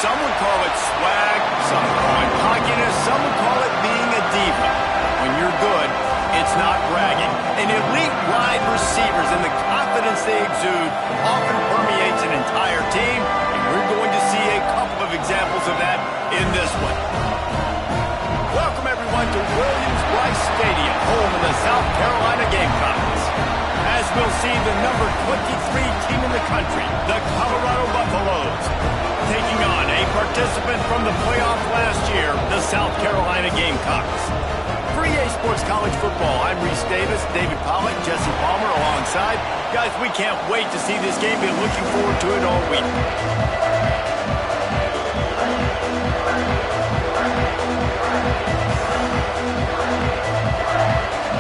Some would call it swag, some would call it cockiness, some would call it being a diva. When you're good, it's not bragging. And elite wide receivers and the confidence they exude often permeates an entire team, and we're going to see a couple of examples of that in this one. Welcome, everyone, to Williams-Brice Stadium, home of the South Carolina Gamecocks. As we'll see, the number 23 team in the country, the Colorado Buffaloes, taking on a participant from the playoff last year, the South Carolina Gamecocks. For EA Sports College Football, I'm Reese Davis, David Pollack, Jesse Palmer alongside. Guys, we can't wait to see this game. Been looking forward to it all week.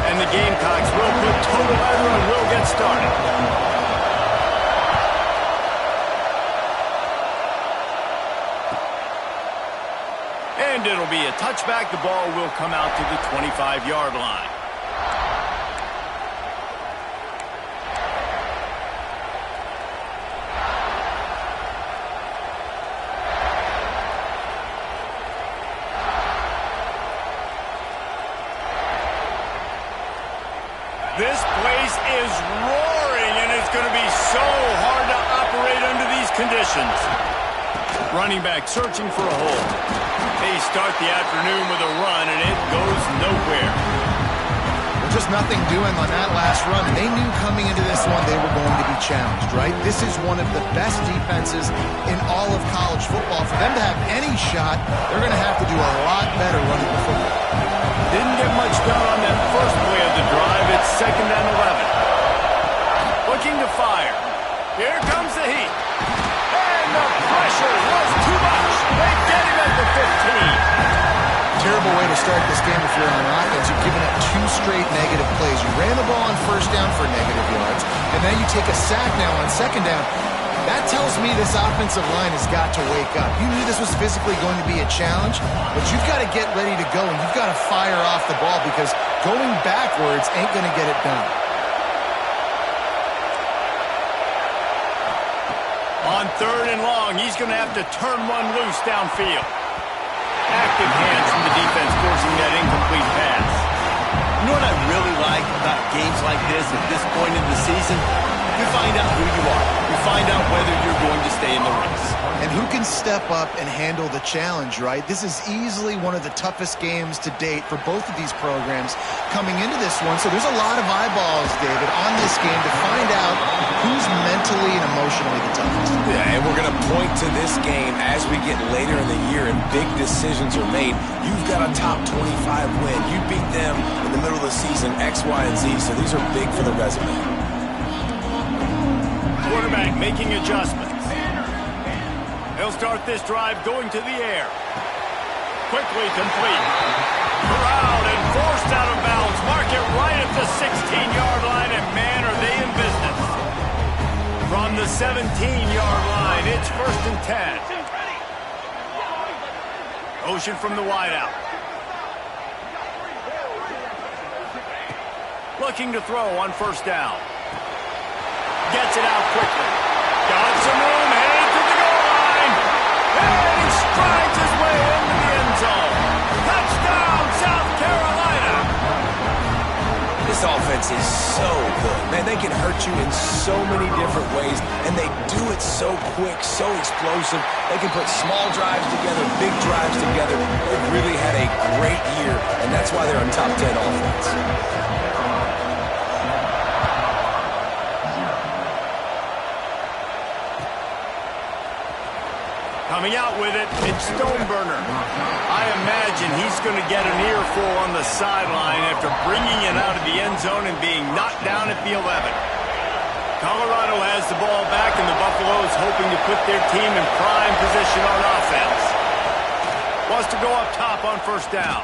And the Gamecocks will put total either and will get started. And it'll be a touchback. The ball will come out to the 25-yard line. This place is roaring, and it's going to be so hard to operate under these conditions. Running back searching for a hole. They start the afternoon with a run, and it goes nowhere. Well, just nothing doing on that last run. They knew coming into this one they were going to be challenged, right? This is one of the best defenses in all of college football. For them to have any shot, they're going to have to do a lot better running the football. Didn't get much done on that first play of the drive. It's 2nd and 11. Looking to fire. Here comes the heat. And the pressure was too much. They get him at the 15. Terrible way to start this game if you're on offense. You've given up 2 straight negative plays. You ran the ball on first down for negative yards, and then you take a sack now on second down. That tells me this offensive line has got to wake up. You knew this was physically going to be a challenge, but you've got to get ready to go, and you've got to fire off the ball because going backwards ain't going to get it done. On 3rd and long, he's going to have to turn one loose downfield. Active hands from the defense forcing that incomplete pass. You know what I really like about games like this at this point in the season? You find out who you are. You find out whether you're going to stay in the race. And who can step up and handle the challenge, right? This is easily one of the toughest games to date for both of these programs coming into this one. So there's a lot of eyeballs, David, on this game to find out who's mentally and emotionally the toughest. Yeah, and we're going to point to this game as we get later in the year and big decisions are made. You've got a top 25 win. You beat them in the middle of the season, X, Y, and Z. So these are big for the resume. Quarterback making adjustments. He'll start this drive going to the air. Quickly complete. Corralled and forced out of bounds. Mark it right at the 16-yard line, and man, are they in business. From the 17-yard line, it's 1st and 10. Motion from the wideout. Looking to throw on 1st down. Gets it out quickly. Got some room, headed to the goal line. And he strides his way into the end zone. Touchdown, South Carolina. This offense is so good. Man, they can hurt you in so many different ways, and they do it so quick, so explosive. They can put small drives together, big drives together. They've really had a great year, and that's why they're a top 10 offense. Coming out with it, it's Stoneburner. I imagine he's going to get an earful on the sideline after bringing it out of the end zone and being knocked down at the 11. Colorado has the ball back, and the Buffaloes hoping to put their team in prime position on offense. Wants to go up top on 1st down.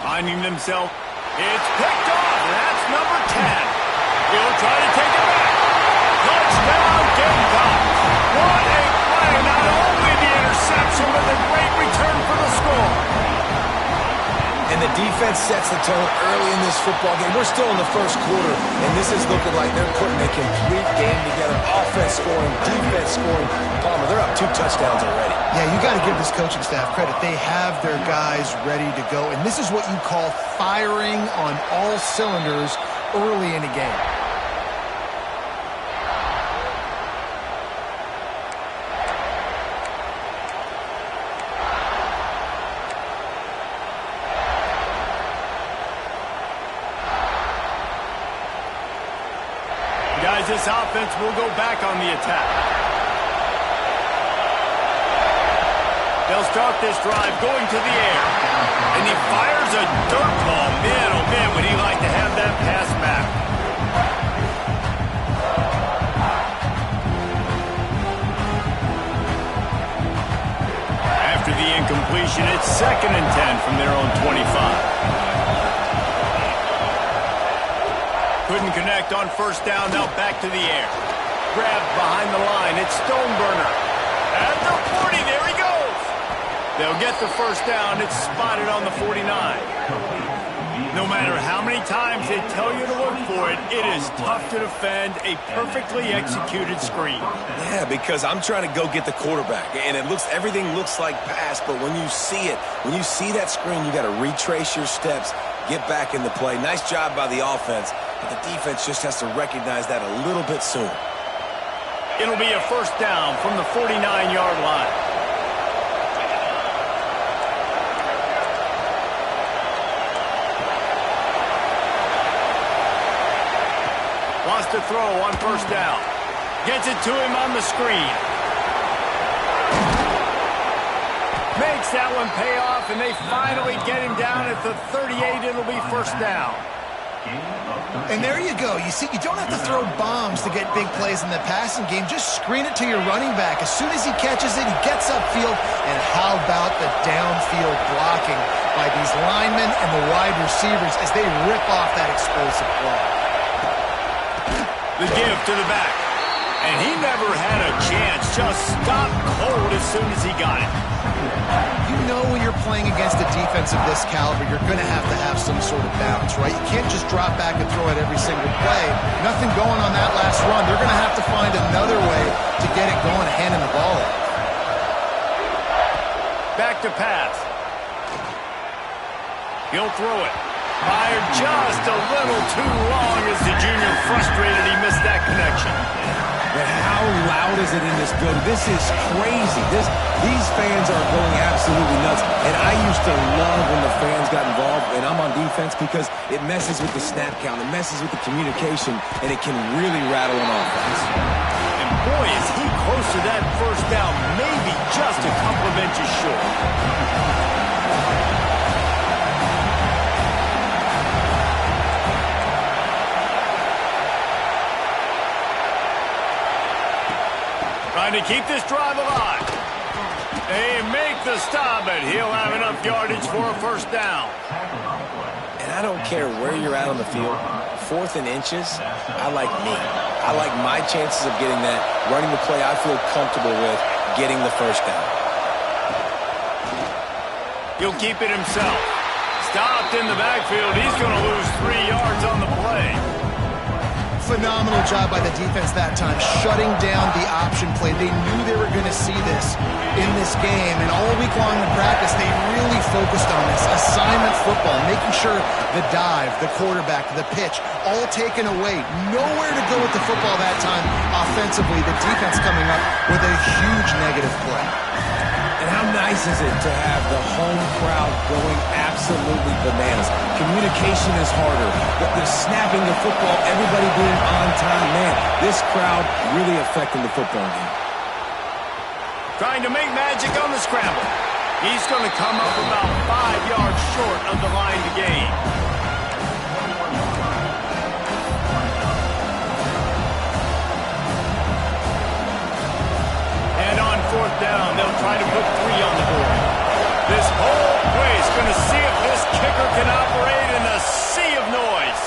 Finding themselves. It's picked off, and that's number 10. He'll try to take it back. Touchdown, Gamecocks. What a play. Not only the interception, but the great return for the score. And the defense sets the tone early in this football game. We're still in the 1st quarter, and this is looking like they're putting a complete game together. Offense scoring, defense scoring. Palmer, they're up 2 touchdowns already. Yeah, you got to give this coaching staff credit. They have their guys ready to go, and this is what you call firing on all cylinders early in a game. Guys, this offense will go back on the attack. They'll start this drive going to the air. And he fires a dirt ball. Man, oh man, would he like to have that pass back. After the incompletion, it's 2nd and 10 from their own 25. Couldn't connect on first down, now back to the air. Grabbed behind the line, it's Stoneburner. At the 40, there he goes! They'll get the first down, it's spotted on the 49. No matter how many times they tell you to look for it, it is tough to defend a perfectly executed screen. Yeah, because I'm trying to go get the quarterback, and everything looks like pass, but when you see it, when you see that screen, you got to retrace your steps, get back in the play. Nice job by the offense. But the defense just has to recognize that a little bit soon. It'll be a first down from the 49-yard line. Wants to throw on first down. Gets it to him on the screen. Makes that one pay off, and they finally get him down at the 38. It'll be first down. And there you go. You see, you don't have to throw bombs to get big plays in the passing game. Just screen it to your running back. As soon as he catches it, he gets upfield. And how about the downfield blocking by these linemen and the wide receivers as they rip off that explosive play. The give to the back. And he never had a chance. Just stopped cold as soon as he got it. You know when you're playing against a defense of this caliber, you're going to have some sort of balance, right? You can't just drop back and throw it every single play. Nothing going on that last run. They're going to have to find another way to get it going, handing the ball off. Back to pass. He'll throw it. Fired just a little too long as the junior frustrated he missed that connection. But how loud is it in this building? This is crazy. These fans are going absolutely nuts. And I used to love when the fans got involved, and I'm on defense because it messes with the snap count, it messes with the communication, and it can really rattle an offense. And boy, is he close to that first down, maybe just a couple of inches short. Trying to keep this drive alive. They make the stop, and he'll have enough yardage for a first down. And I don't care where you're at on the field. 4th and inches, I like me. I like my chances of getting that, running the play I feel comfortable with, getting the first down. He'll keep it himself. Stopped in the backfield. He's going to lose 3 yards on the play. Phenomenal job by the defense that time, shutting down the option play. They knew they were going to see this in this game, and all week long in practice, they really focused on this assignment football, making sure the dive, the quarterback, the pitch, all taken away. Nowhere to go with the football that time offensively. The defense coming up with a huge negative play. And how nice is it to have the home crowd going absolutely bananas? Communication is harder. The snapping the football, everybody being on time. Man, this crowd really affecting the football game. Trying to make magic on the scramble. He's going to come up about 5 yards short of the line to gain. And on 4th down, they'll try to put 3 on the board. This whole place going to see if this kicker can operate in a sea of noise.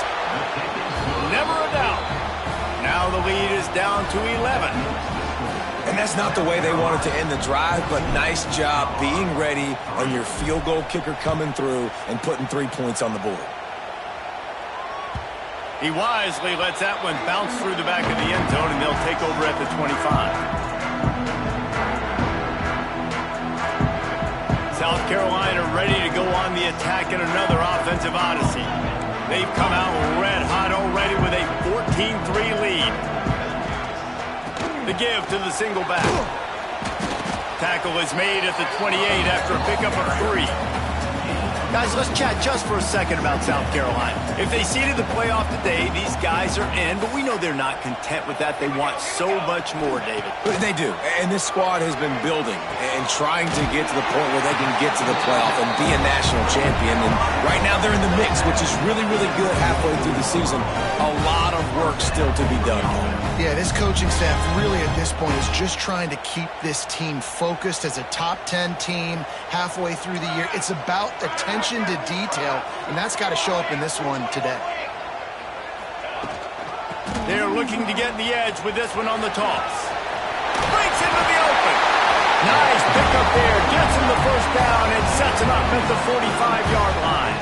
Never a doubt. Now the lead is down to 11. And that's not the way they wanted to end the drive, but nice job being ready and your field goal kicker coming through and putting 3 points on the board. He wisely lets that one bounce through the back of the end zone, and they'll take over at the 25. attacking another offensive odyssey. They've come out red hot already with a 14-3 lead. The give to the single back. Tackle is made at the 28 after a pickup of 3. Guys, let's chat just for a second about South Carolina. If they seeded the playoff today, these guys are in, but we know they're not content with that. They want so much more, David. They do, and this squad has been building and trying to get to the point where they can get to the playoff and be a national champion. And right now they're in the mix, which is really, really good halfway through the season. A lot of work still to be done. Yeah, this coaching staff really at this point is just trying to keep this team focused as a top 10 team halfway through the year. It's about attention to detail, and that's got to show up in this one today. They're looking to get the edge with this one on the toss. Breaks into the open. Nice pickup there. Gets him the first down and sets him up at the 45-yard line.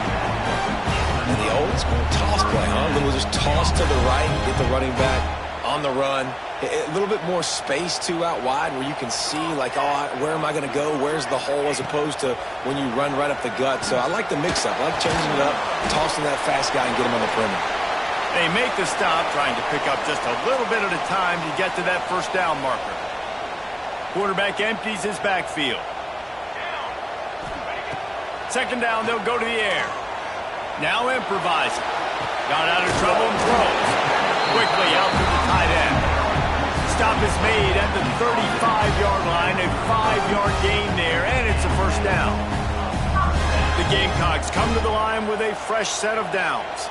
And the old school toss play, huh? A little just toss to the right, get the running back on the run. A little bit more space, too, out wide where you can see, like, oh, where am I going to go? Where's the hole, as opposed to when you run right up the gut. So I like the mix-up. I like changing it up, tossing that fast guy and get him on the perimeter. They make the stop, trying to pick up just a little bit at a time to get to that first down marker. Quarterback empties his backfield. Second down, they'll go to the air. Now improvising. Got out of trouble and throws. Quickly out to the tight end. Stop is made at the 35-yard line. A 5-yard gain there, and it's a first down. The Gamecocks come to the line with a fresh set of downs.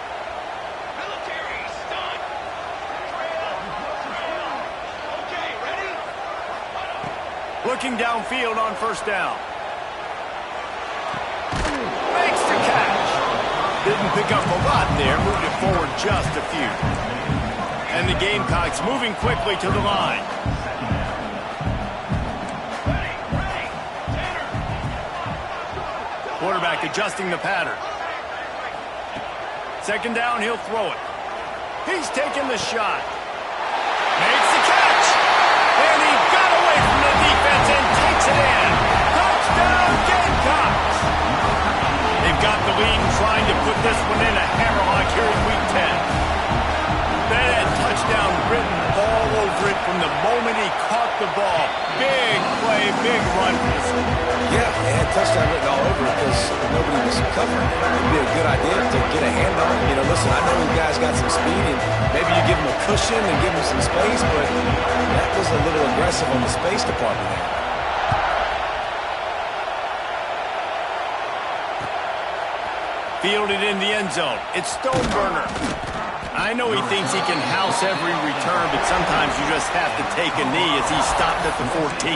Looking downfield on first down. Makes the catch. Didn't pick up a lot there. Moved it forward just a few. And the Gamecocks moving quickly to the line. Quarterback adjusting the pattern. Second down, he'll throw it. He's taking the shot. Makes the catch. And he got away from the defense and takes it in. Touchdown, Gamecocks. They've got the lead and trying to put this one in a hammerlock here in Week 10. That had touchdown written all over it from the moment he caught the ball. Big play, big run. Yeah, it had touchdown written all over it because nobody was covering it. It'd be a good idea to get a hand on him. You know, listen, I know you guys got some speed, and maybe you give him a cushion and give him some space, but that was a little aggressive on the space department there. Fielded in the end zone. It's Stoneburner. I know he thinks he can house every return, but sometimes you just have to take a knee as he stopped at the 14.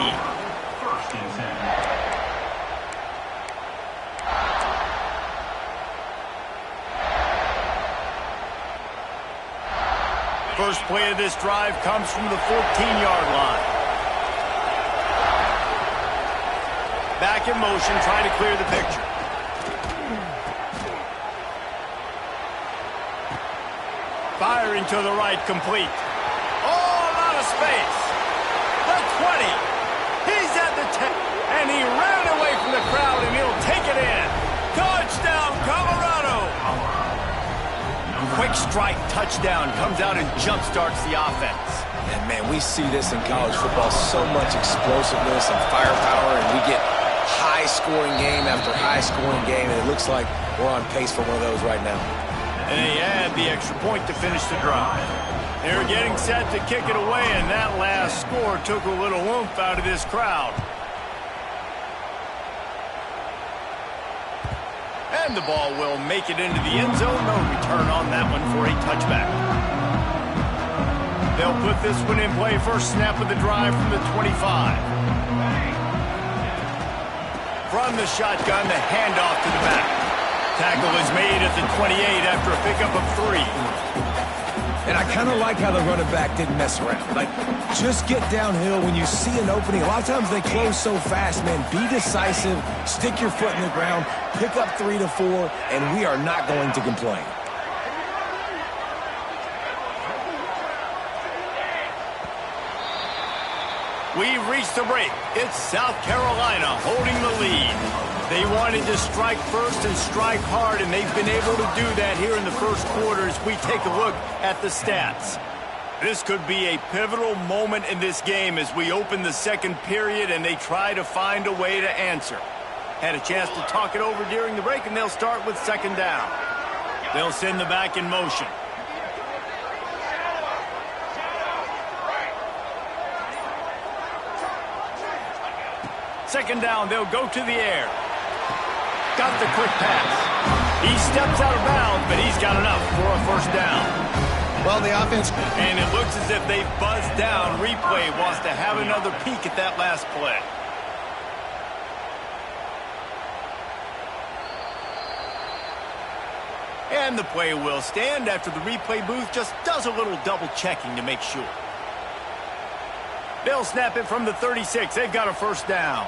First play of this drive comes from the 14-yard line. Back in motion, trying to clear the picture. Firing to the right, complete. All out of space. The 20. He's at the 10. And he ran away from the crowd, and he'll take it in. Touchdown, Colorado. Quick strike touchdown. Comes out and jump-starts the offense. And, man, we see this in college football. So much explosiveness and firepower, and we get high-scoring game after high-scoring game, and it looks like we're on pace for one of those right now. And they add the extra point to finish the drive. They're getting set to kick it away, and that last score took a little oomph out of this crowd. And the ball will make it into the end zone. No return on that one for a touchback. They'll put this one in play. First snap of the drive from the 25. From the shotgun, the handoff to the back. Tackle is made at the 28 after a pickup of 3. And I kind of like how the running back didn't mess around. Like, just get downhill when you see an opening. A lot of times they close so fast, man. Be decisive, stick your foot in the ground, pick up 3 to 4, and we are not going to complain. We've reached the break. It's South Carolina holding the lead. They wanted to strike first and strike hard, and they've been able to do that here in the first quarter as we take a look at the stats. This could be a pivotal moment in this game as we open the second period and they try to find a way to answer. Had a chance to talk it over during the break, and they'll start with second down. They'll send the back in motion. Second down, they'll go to the air. Got the quick pass. He steps out of bounds, but he's got enough for a first down. Well, the offense... And it looks as if they've buzzed down. Replay wants to have another peek at that last play. And the play will stand after the replay booth just does a little double checking to make sure. They'll snap it from the 36. They've got a first down.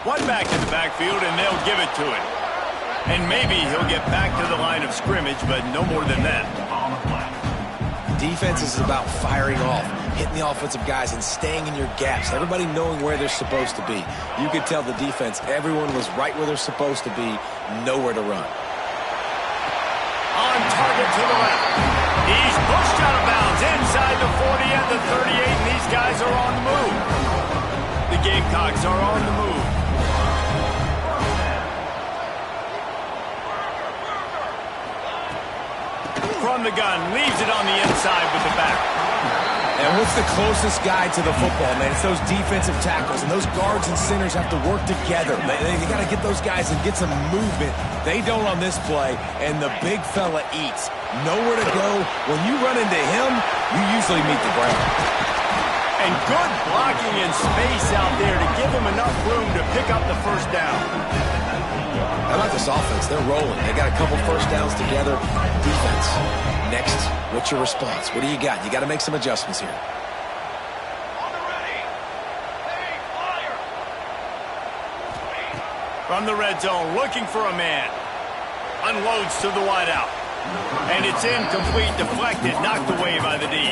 One back in the backfield, and they'll give it to him. And maybe he'll get back to the line of scrimmage, but no more than that. Defense is about firing off, hitting the offensive guys, and staying in your gaps. Everybody knowing where they're supposed to be. You could tell the defense, everyone was right where they're supposed to be, nowhere to run. On target to the left. He's pushed out of bounds inside the 40 and the 38, and these guys are on the move. The Gamecocks are on the move. From the gun, leaves it on the inside with the back. And what's the closest guy to the football, man? It's those defensive tackles, and those guards and centers have to work together. They got to get those guys and get some movement. They don't on this play, and the big fella eats. Nowhere to go. When you run into him, you usually meet the ground. And good blocking in space out there to give him enough room to pick up the first down. How about this offense? They're rolling. They got a couple first downs together. Defense. Next, what's your response? What do you got? You got to make some adjustments here. From the red zone, looking for a man. Unloads to the wideout. And it's incomplete, deflected, knocked away by the D.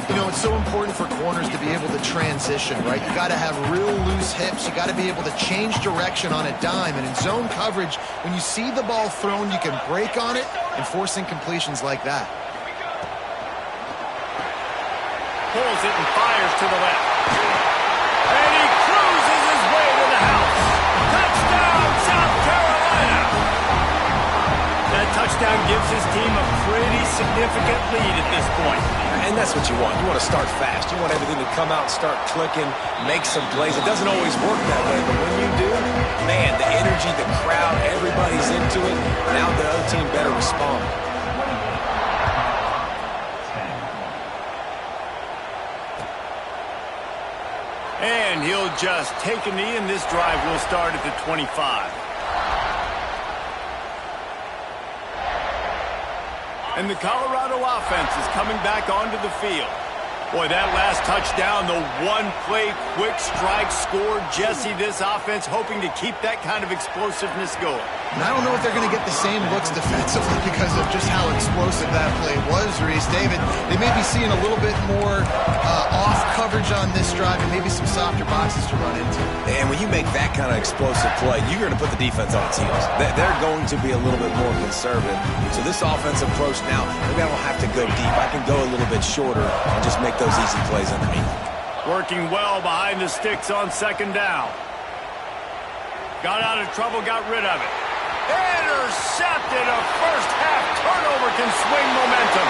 You know, it's so important for corners to be able to transition, right? You got to have real loose hips. You got to be able to change direction on a dime. And in zone coverage, when you see the ball thrown, you can break on it and force incompletions like that. Pulls it and fires to the left. And he cruises his way to the house. Touchdown, South Carolina! That touchdown gives his team a pretty significant lead at this point. And that's what you want. You want to start fast. You want everything to come out, start clicking, make some plays. It doesn't always work that way, but when you do, man, the energy, the crowd, everybody's into it. Now the other team better respond. And he'll just take a knee, and this drive will start at the 25. And the Colorado offense is coming back onto the field. Boy, that last touchdown, the one-play quick strike scored. Jesse, this offense hoping to keep that kind of explosiveness going. And I don't know if they're going to get the same looks defensively because of just how explosive that play was, Reese. David, they may be seeing a little bit more off coverage on this drive and maybe some softer boxes to run into. And when you make that kind of explosive play, you're going to put the defense on its heels. They're going to be a little bit more conservative. So this offensive approach now, maybe I don't have to go deep. I can go a little bit shorter and just make those easy plays underneath. Working well behind the sticks on second down. Got out of trouble, got rid of it. Intercepted. A first-half turnover can swing momentum.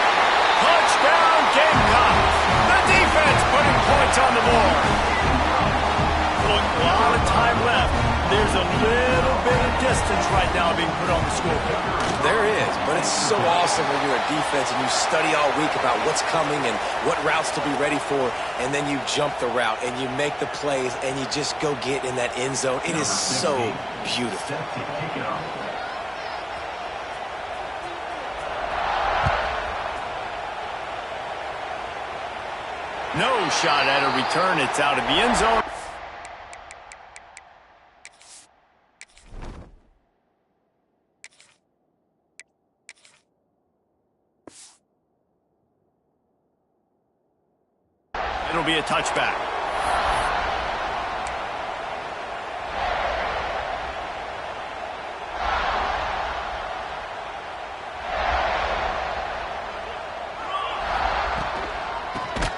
Touchdown, Gamecocks. The defense putting points on the board. Look, a lot of time left. There's a little bit of distance right now being put on the scoreboard. There is, but it's so awesome when you're a defense and you study all week about what's coming and what routes to be ready for, and then you jump the route and you make the plays and you just go get in that end zone. It is so beautiful. No shot at a return. It's out of the end zone. It'll be a touchback.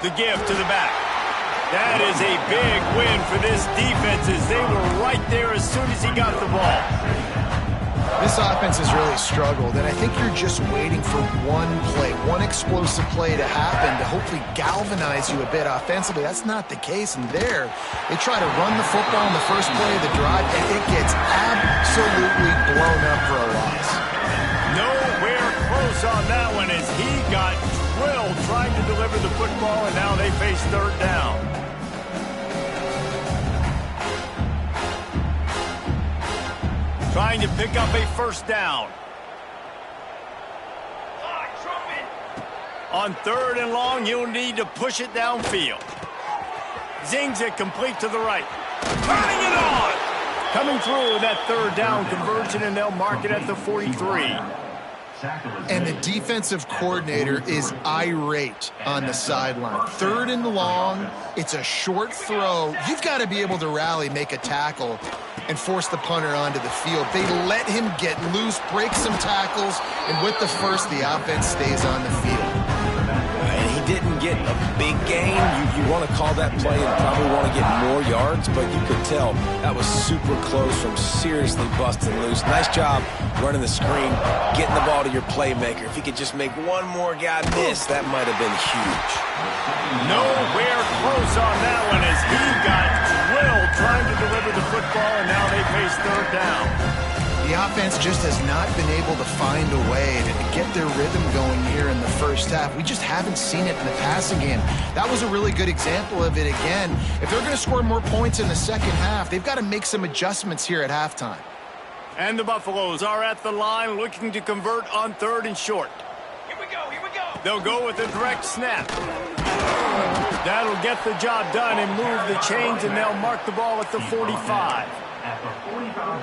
The give to the back. That is a big win for this defense as they were right there as soon as he got the ball. This offense has really struggled, and I think you're just waiting for one play, one explosive play to happen to hopefully galvanize you a bit offensively. That's not the case, and there, they try to run the football in the first play of the drive, and it gets absolutely blown up for a loss. Nowhere close on that one as he got drilled trying to deliver the football, and now they face third down. Trying to pick up a first down. On third and long, you'll need to push it downfield. Zings it complete to the right. Running it on! Coming through with that third down conversion, and they'll mark it at the 43. And the defensive coordinator is irate on the sideline. Third and long, it's a short throw. You've got to be able to rally, make a tackle, and force the punter onto the field. They let him get loose, break some tackles, and with the first, the offense stays on the field. And he didn't get a big gain. You want to call that play and probably want to get more yards, but you could tell that was super close from seriously busting loose. Nice job running the screen, getting the ball to your playmaker. If he could just make one more guy miss, that might have been huge. Nowhere close on that one as he got drilled trying to deliver the football, and now they face third down. The offense just has not been able to find a way to get their rhythm going here in the first half. We just haven't seen it in the passing game. That was a really good example of it again. If they're going to score more points in the second half, they've got to make some adjustments here at halftime. And the Buffaloes are at the line looking to convert on third and short. Here we go, here we go. They'll go with a direct snap. That'll get the job done and move the chains, and they'll mark the ball at the 45.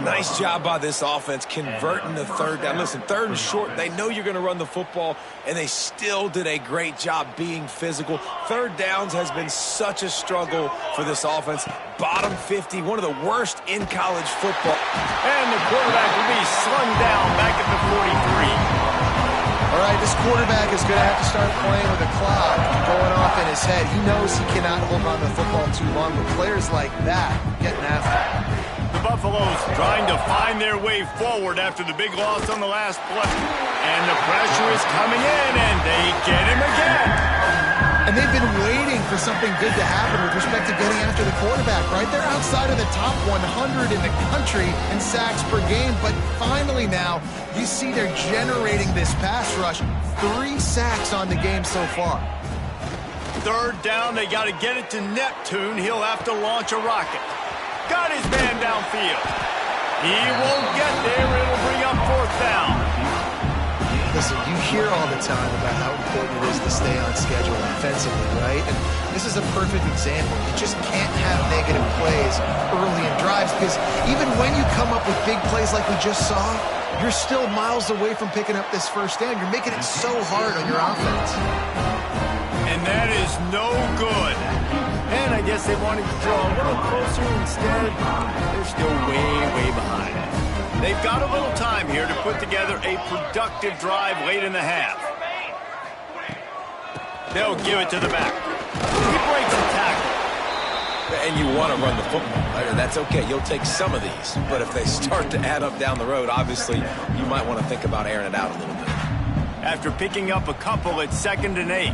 Nice job by this offense converting the third down. Listen, third and short, they know you're going to run the football, and they still did a great job being physical. Third downs has been such a struggle for this offense. Bottom 50, one of the worst in college football. And the quarterback will be slung down back at the 43. All right, this quarterback is going to have to start playing with a clock going off in his head. He knows he cannot hold on to the football too long, but players like that getting after him. The Buffaloes trying to find their way forward after the big loss on the last play. And the pressure is coming in, and they get him again. And they've been waiting for something good to happen with respect to getting after the quarterback, right? They're outside of the top 100 in the country in sacks per game, but finally now you see they're generating this pass rush. 3 sacks on the game so far. Third down, they got to get it to Neptune. He'll have to launch a rocket. Got his man downfield. He won't get there. It'll bring up fourth down. Listen, you hear all the time about how important it is to stay on schedule offensively, right? And this is a perfect example. You just can't have negative plays early in drives because even when you come up with big plays like we just saw, you're still miles away from picking up this first down. You're making it so hard on your offense. And that is no good. And I guess they wanted to draw a little closer. Instead, they're still way behind. They've got a little time here to put together a productive drive late in the half. They'll give it to the back. He breaks the tackle. And you want to run the football, right? And that's okay. You'll take some of these. But if they start to add up down the road, obviously, you might want to think about airing it out a little bit. After picking up a couple at 2nd and 8.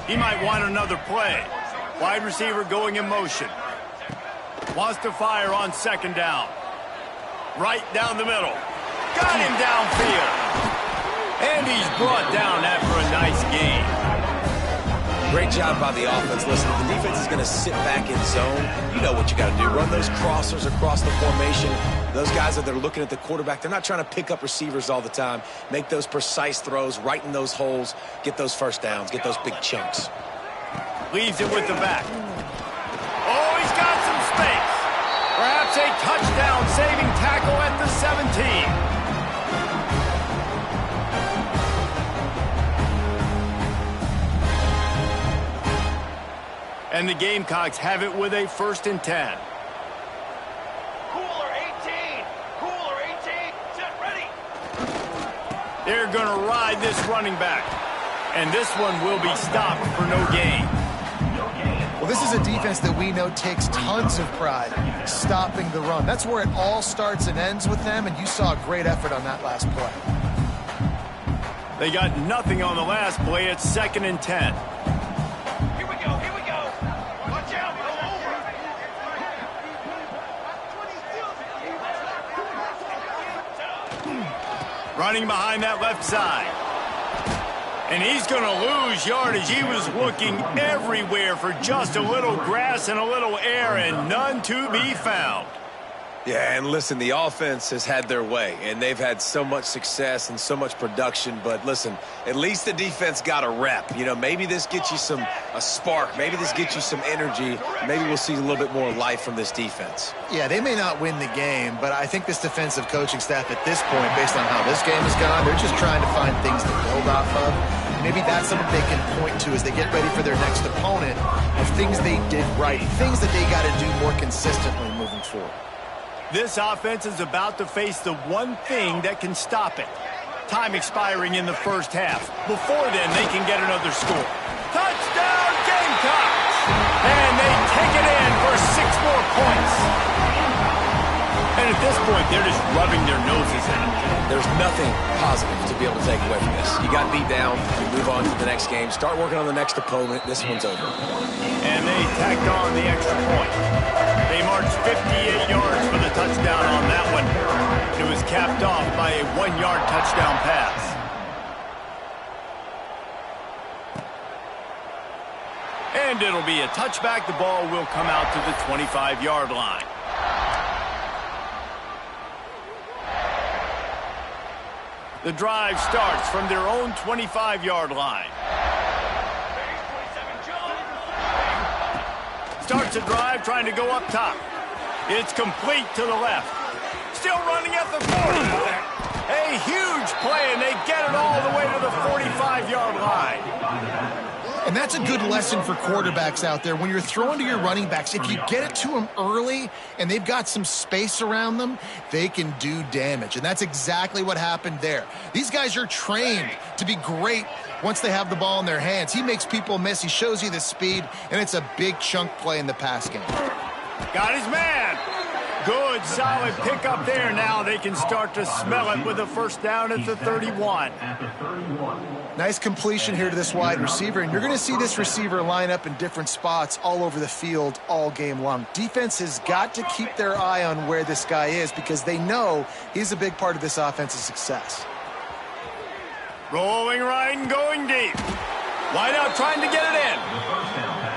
He might want another play. Wide receiver going in motion. Wants to fire on 2nd down. Right down the middle. Got him downfield. And he's brought down after a nice gain. Great job by the offense. Listen, if the defense is going to sit back in zone, you know what you got to do. Run those crossers across the formation. Those guys that are looking at the quarterback, they're not trying to pick up receivers all the time. Make those precise throws, right in those holes, get those first downs, get those big chunks. Leaves it with the back. Oh, he's got some space. Perhaps a touchdown-saving tackle at the 17. And the Gamecocks have it with a 1st and 10. Cooler 18. Cooler 18. Set ready. They're going to ride this running back. And this one will be stopped for no gain. Well, this is a defense that we know takes tons of pride stopping the run. That's where it all starts and ends with them, and you saw a great effort on that last play. They got nothing on the last play. It's 2nd and 10. Here we go. Here we go. Watch out. Go over. Running behind that left side. And he's going to lose yardage. He was looking everywhere for just a little grass and a little air, and none to be found. Yeah, and listen, the offense has had their way, and they've had so much success and so much production. But listen, at least the defense got a rep. You know, maybe this gets you a spark. Maybe this gets you some energy. Maybe we'll see a little bit more life from this defense. Yeah, they may not win the game, but I think this defensive coaching staff at this point, based on how this game has gone, they're just trying to find things to build off of. Maybe that's something they can point to as they get ready for their next opponent of things they did right, things that they got to do more consistently moving forward. This offense is about to face the one thing that can stop it. Time expiring in the 1st half. Before then, they can get another score. Touchdown, Gamecocks! And they take it in for 6 more points. And at this point, they're just rubbing their noses in it. There's nothing positive to be able to take away from this. You got beat down, you move on to the next game, start working on the next opponent. This one's over. And they tacked on the extra point. They marched 58 yards for the touchdown on that one. It was capped off by a 1-yard touchdown pass. And it'll be a touchback. The ball will come out to the 25-yard line. The drive starts from their own 25-yard line. Starts a drive trying to go up top. It's complete to the left. Still running at the 40. A huge play, and they get it all the way to the 45-yard line. And that's a good lesson for quarterbacks out there. When you're throwing to your running backs, if you get it to them early and they've got some space around them, they can do damage. And that's exactly what happened there. These guys are trained to be great once they have the ball in their hands. He makes people miss. He shows you the speed, and it's a big chunk play in the pass game. Got his man. Good, solid pickup there. Now they can start to smell it with a 1st down at the 31. Nice completion here to this wide receiver, and you're going to see this receiver line up in different spots all over the field all game long. Defense has got to keep their eye on where this guy is because they know he's a big part of this offense's success. Rolling right and going deep. Wide out trying to get it in.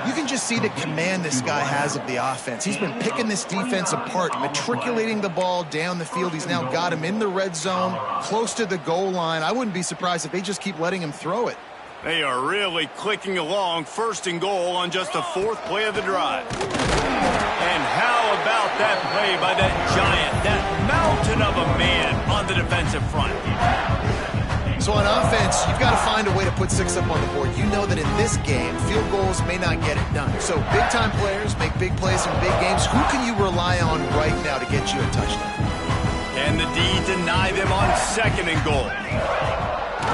You can just see the command this guy has of the offense. He's been picking this defense apart, matriculating the ball down the field. He's now got him in the red zone, close to the goal line. I wouldn't be surprised if they just keep letting him throw it. They are really clicking along, 1st and goal on just the 4th play of the drive. And how about that play by that giant, that mountain of a man on the defensive front? So on offense, you've got to find a way to put 6 up on the board. You know that in this game, field goals may not get it done. So big-time players make big plays in big games. Who can you rely on right now to get you a touchdown? Can the D deny them on 2nd and goal?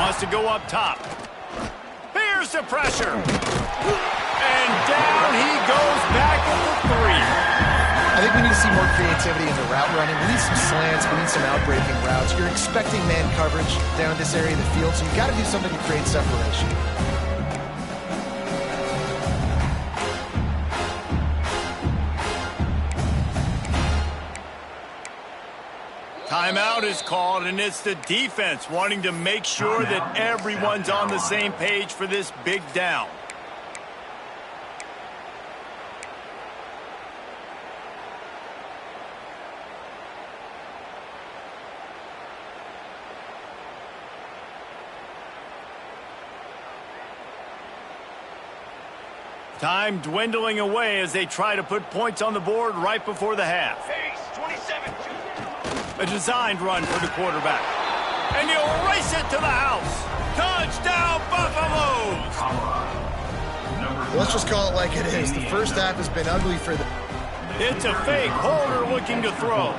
Wants to go up top. Here's the pressure. And down he goes back at the 3. I think we need to see more creativity in the route running. We need some slants. We need some out-breaking routes. You're expecting man coverage down this area of the field, so you've got to do something to create separation. Timeout is called, and it's the defense wanting to make sure that everyone's on the same page for this big down. Time dwindling away as they try to put points on the board right before the half. Pace, 27. A designed run for the quarterback. And he'll race it to the house. Touchdown, Buffaloes! Let's just call it like it is. The first half has been ugly for them. It's a fake. Holder looking to throw.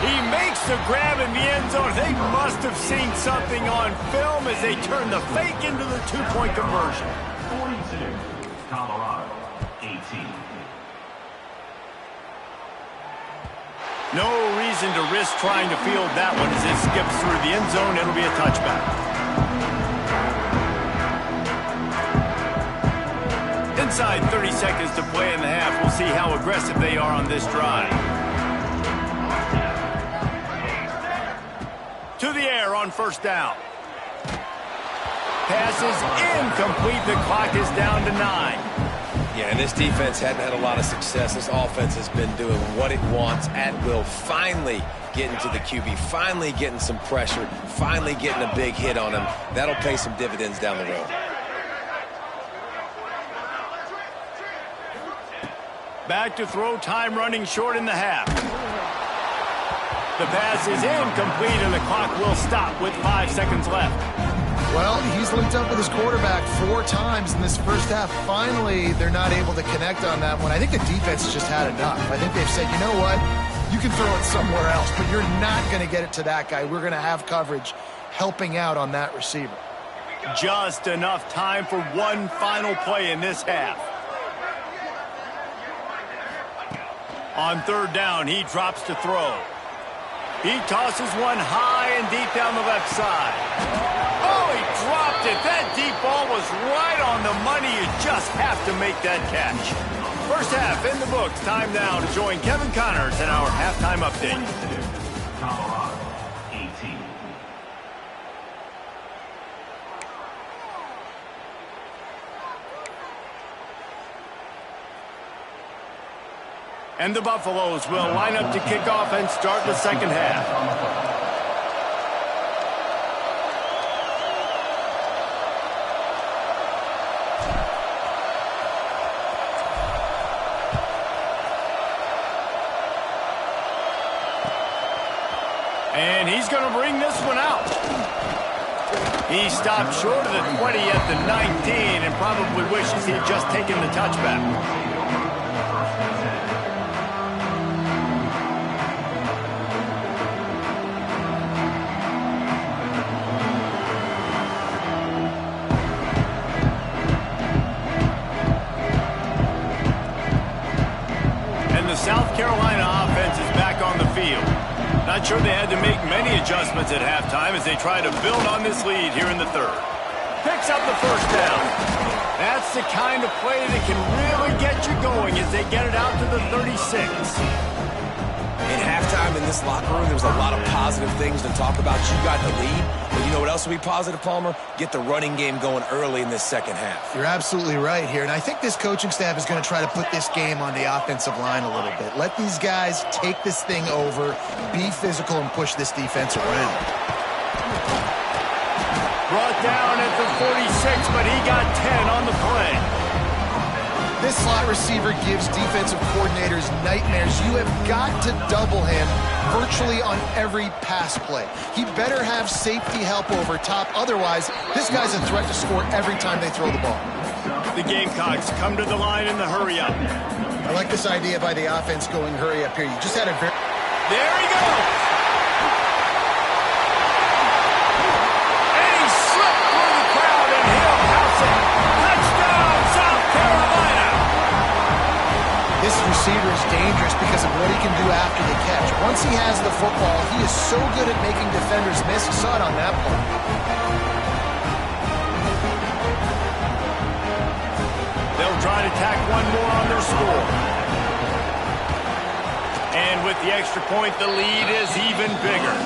He makes the grab in the end zone. They must have seen something on film as they turn the fake into the two-point conversion. 42, Colorado, 18. No reason to risk trying to field that one as it skips through the end zone. It'll be a touchback. Inside 30 seconds to play in the half. We'll see how aggressive they are on this drive. To the air on first down. Pass is incomplete. The clock is down to 9. Yeah, and this defense hadn't had a lot of success. This offense has been doing what it wants at will. Finally getting to the QB. Finally getting some pressure. Finally getting a big hit on him. That'll pay some dividends down the road. Back to throw. Time running short in the half. The pass is incomplete, and the clock will stop with 5 seconds left. Well, he's linked up with his quarterback 4 times in this first half. Finally, they're not able to connect on that one. I think the defense just had enough. I think they've said, you know what? You can throw it somewhere else, but you're not going to get it to that guy. We're going to have coverage helping out on that receiver. Just enough time for one final play in this half. On third down, he drops to throw. He tosses one high and deep down the left side. Oh, he dropped it. That deep ball was right on the money. You just have to make that catch. First half in the books. Time now to join Kevin Connors in our halftime update. 22, Colorado, 18. And the Buffaloes will line up to kick off and start the second half. And he's going to bring this one out. He stopped short of the 20 at the 19 and probably wishes he'd just taken the touchback. South Carolina offense is back on the field. Not sure they had to make many adjustments at halftime as they try to build on this lead here in the third. Picks up the first down. That's the kind of play that can really get you going as they get it out to the 36. In halftime in this locker room, there was a lot of positive things to talk about. You got the lead, but you know what else will be positive, Palmer? Get the running game going early in this second half. You're absolutely right here, and I think this coaching staff is going to try to put this game on the offensive line a little bit. Let these guys take this thing over, be physical, and push this defense around. Brought down at the 46, but he got 10 on the play. This slot receiver gives defensive coordinators nightmares. You have got to double him virtually on every pass play. He better have safety help over top. Otherwise, this guy's a threat to score every time they throw the ball. The Gamecocks come to the line in the hurry up. I like this idea by the offense going hurry up here. You just had a very... There he goes! And he slipped through the crowd and he'll house it. Touchdown, South Carolina! This receiver is dangerous because of what he can do after the catch. Once he has the football, he is so good at making defenders miss. You saw it on that play. They'll try to tack one more on their score. And with the extra point, the lead is even bigger.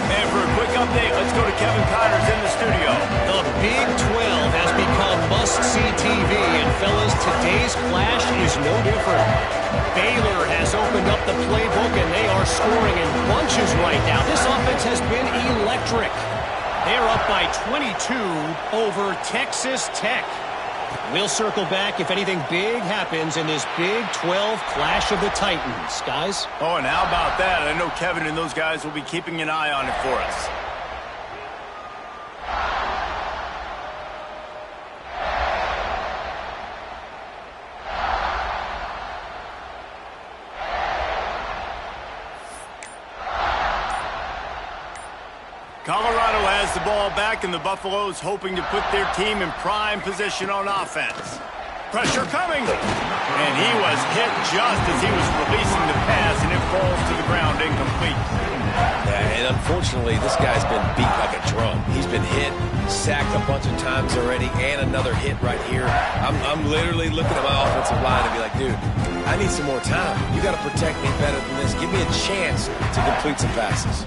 And for a quick update, let's go to Kevin Connors in the studio. The Big 12 has become must-see TV, and fellas, today's clash is no different. Baylor has opened up the playbook, and they are scoring in bunches right now. This offense has been electric. They're up by 22 over Texas Tech. We'll circle back if anything big happens in this Big 12 clash of the Titans, guys. Oh, and how about that? I know Kevin and those guys will be keeping an eye on it for us. Colorado has the ball back, and the Buffaloes hoping to put their team in prime position on offense. Pressure coming, and he was hit just as he was releasing the pass, and it falls to the ground incomplete. Yeah, and unfortunately, this guy's been beat like a drum. He's been hit, sacked a bunch of times already, and another hit right here. I'm literally looking at my offensive line and be like, dude, I need some more time. You got to protect me better than this. Give me a chance to complete some passes.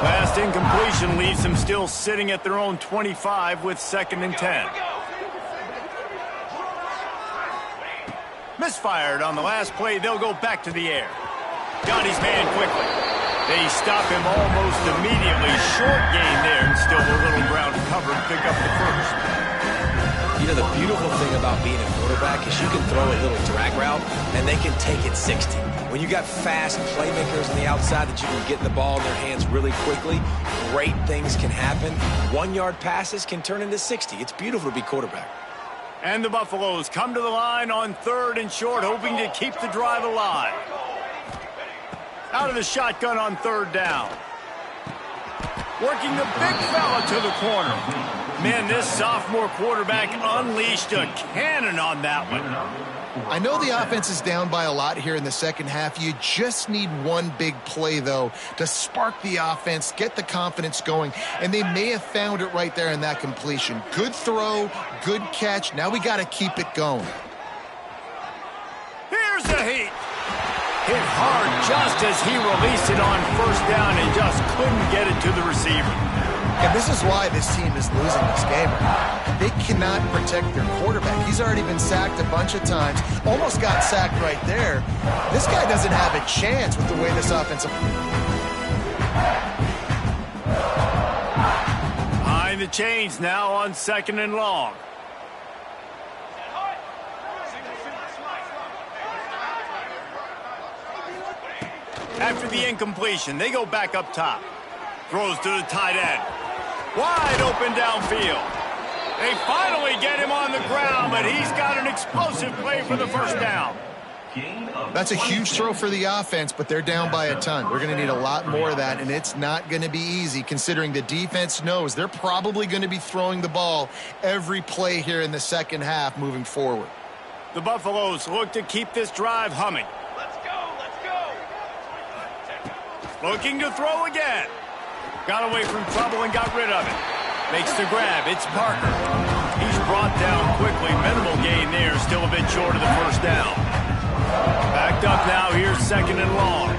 Last incompletion leaves them still sitting at their own 25 with 2nd and 10. Misfired on the last play. They'll go back to the air. Got his man quickly. They stop him almost immediately. Short gain there, and still a little ground cover to pick up the first. You know, the beautiful thing about being a quarterback is you can throw a little drag route, and they can take it 60. When you got fast playmakers on the outside that you can get the ball in their hands really quickly, great things can happen. 1-yard passes can turn into 60. It's beautiful to be quarterback. And the Buffaloes come to the line on 3rd and short, hoping to keep the drive alive. Out of the shotgun on 3rd down. Working the big fella to the corner. Man, this sophomore quarterback unleashed a cannon on that one. I know the offense is down by a lot here in the second half. You just need one big play, though, to spark the offense, get the confidence going, and they may have found it right there in that completion. Good throw, good catch. Now we got to keep it going. Here's the heat. Hit hard just as he released it on 1st down and just couldn't get it to the receiver. And this is why this team is losing this game. They cannot protect their quarterback. He's already been sacked a bunch of times. Almost got sacked right there. This guy doesn't have a chance with the way this offensive... Behind the chains now on 2nd and long. After the incompletion, they go back up top. Throws to the tight end. Wide open downfield. They finally get him on the ground, but he's got an explosive play for the 1st down. That's a huge throw for the offense, but they're down by a ton. We're going to need a lot more of that, and it's not going to be easy considering the defense knows they're probably going to be throwing the ball every play here in the second half moving forward. The Buffaloes look to keep this drive humming. Let's go. Looking to throw again. Got away from trouble and got rid of it. Makes the grab. It's Parker. He's brought down quickly. Minimal gain there. Still a bit short of the 1st down. Backed up now. Here's 2nd and long.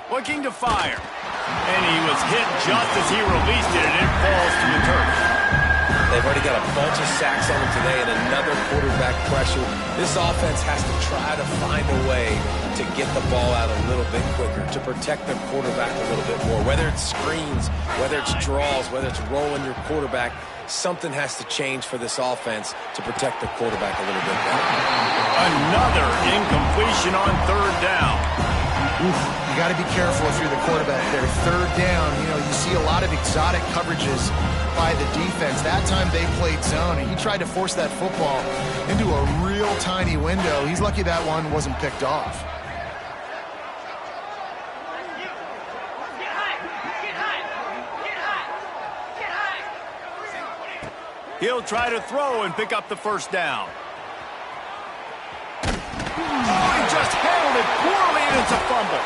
Looking to fire. And he was hit just as he released it, and it falls to the turf. They've already got a bunch of sacks on them today and another quarterback pressure. This offense has to try to find a way to get the ball out a little bit quicker, to protect their quarterback a little bit more. Whether it's screens, whether it's draws, whether it's rolling your quarterback, something has to change for this offense to protect their quarterback a little bit better. Another incompletion on 3rd down. You got to be careful if you're the quarterback there. 3rd down, you see a lot of exotic coverages by the defense. That time they played zone, and he tried to force that football into a real tiny window. He's lucky that one wasn't picked off. He'll try to throw and pick up the 1st down. Oh, he just handled it poorly, and it's a fumble.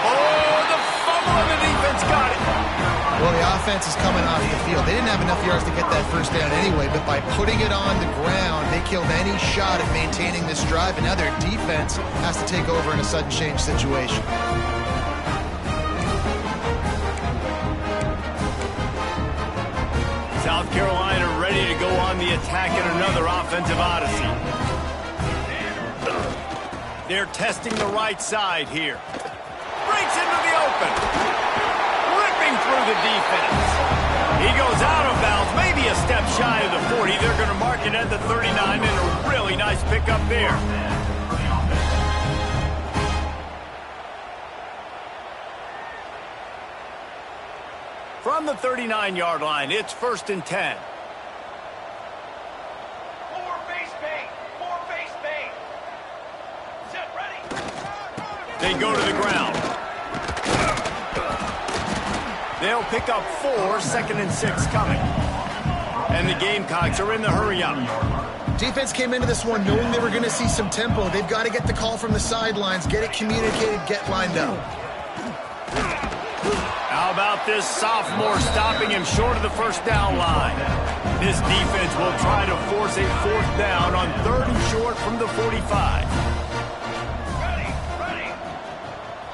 Oh, the fumble, and the defense got it. Well, the offense is coming off the field. They didn't have enough yards to get that 1st down anyway, but by putting it on the ground, they killed any shot at maintaining this drive, and now their defense has to take over in a sudden change situation. South Carolina ready to go on the attack in another offensive odyssey. They're testing the right side here. Breaks into the open. Ripping through the defense. He goes out of bounds, maybe a step shy of the 40. They're going to mark it at the 39, and a really nice pickup there. From the 39-yard line, it's 1st and 10. More base bait. Set, ready. They go to the ground. They'll pick up 4, 2nd and 6 coming. And the Gamecocks are in the hurry-up. Defense came into this one knowing they were going to see some tempo. They've got to get the call from the sidelines, get it communicated, get lined up. How about this sophomore stopping him short of the first down line? This defense will try to force a 4th down on 3rd and short from the 45. Ready.